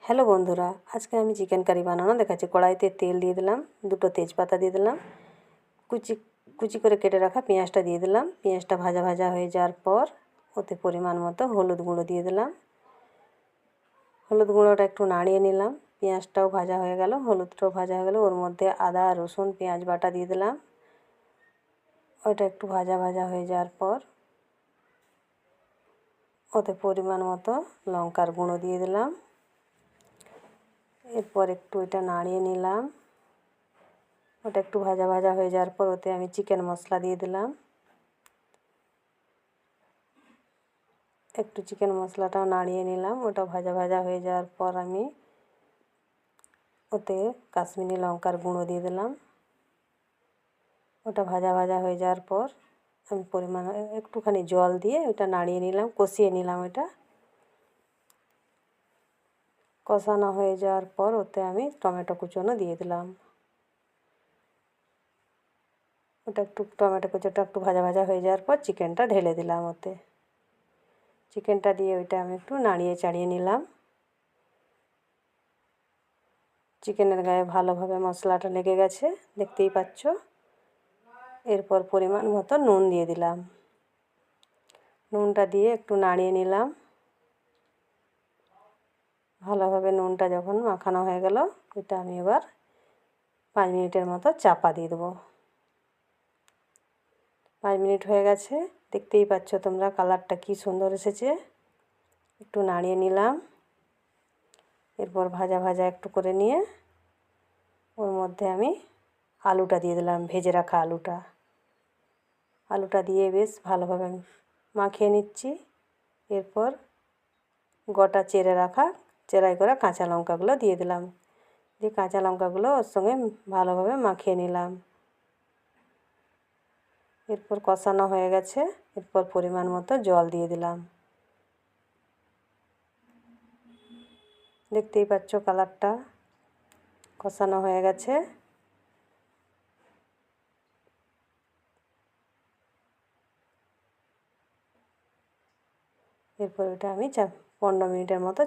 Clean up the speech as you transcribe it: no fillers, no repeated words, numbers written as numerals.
Hello বন্ধুরা, আজকে আমি চিকেন কারি বানানো দেখাচ্ছি। কড়াইতে তেল দিয়ে দিলাম, দুটো তেজপাতা দিয়ে দিলাম, কুচি কুচি করে কেটে রাখা পেঁয়াজটা দিয়ে দিলাম। পেঁয়াজটা ভাজা ভাজা হয়ে যাওয়ার পর ওতে পরিমাণ মতো হলুদ গুঁড়ো দিয়ে দিলাম। হলুদ গুঁড়োটা একটু নাড়িয়ে নিলাম। পেঁয়াজটাও ভাজা হয়ে গেল, হলুদটাও ভাজা হয়ে গেল। ওর মধ্যে আদা রসুন পেঁয়াজ বাটা দিয়ে দিলাম। ওটা একটু ভাজা ভাজা হয়ে যাওয়ার পর ওতে পরিমাণ মতো লঙ্কার গুঁড়ো দিয়ে দিলাম। এরপর একটু এটা নাড়িয়ে নিলাম। ওটা একটু ভাজা ভাজা হয়ে যাওয়ার পর ওতে আমি চিকেন মশলা দিয়ে দিলাম। একটু চিকেন মশলাটাও নাড়িয়ে নিলাম। ওটা ভাজা ভাজা হয়ে যাওয়ার পর আমি ওতে কাশ্মীরি লঙ্কার গুঁড়ো দিয়ে দিলাম। ওটা ভাজা ভাজা হয়ে যাওয়ার পর আমি পরিমাণ একটুখানি জল দিয়ে ওটা নাড়িয়ে নিলাম, কষিয়ে নিলাম। ওটা কষানো হয়ে যাওয়ার পর ওতে আমি টমেটো কুচোনো দিয়ে দিলাম। ওটা একটু টমেটো কুচোটা একটু ভাজা ভাজা হয়ে যাওয়ার পর চিকেনটা ঢেলে দিলাম। ওতে চিকেনটা দিয়ে ওইটা আমি একটু নাড়িয়ে চাড়িয়ে নিলাম। চিকেনের গায়ে ভালোভাবে মশলাটা লেগে গেছে, দেখতেই পাচ্ছ। এরপর পরিমাণ মতো নুন দিয়ে দিলাম। নুনটা দিয়ে একটু নাড়িয়ে নিলাম। ভালোভাবে নুনটা যখন মাখানো হয়ে গেল, এটা আমি এবার 5 মিনিটের মতো চাপা দিয়ে দেবো। 5 মিনিট হয়ে গেছে, দেখতেই পাচ্ছ তোমরা কালারটা কি সুন্দর এসেছে। একটু নাড়িয়ে নিলাম। এরপর ভাজা ভাজা একটু করে নিয়ে ওর মধ্যে আমি আলুটা দিয়ে দিলাম, ভেজে রাখা আলুটা। আলুটা দিয়ে বেশ ভালোভাবে মাখিয়ে নিচ্ছি। এরপর গোটা চেরাই করা কাঁচা লঙ্কাগুলো দিয়ে দিলাম। দিয়ে কাঁচা লঙ্কাগুলো ওর সঙ্গে ভালোভাবে মাখিয়ে নিলাম। এরপর কষানো হয়ে গেছে, এরপর পরিমাণ মতো জল দিয়ে দিলাম। দেখতেই পাচ্ছ কালারটা, কষানো হয়ে গেছে। এরপর ওটা আমি 15 মিনিটের মতো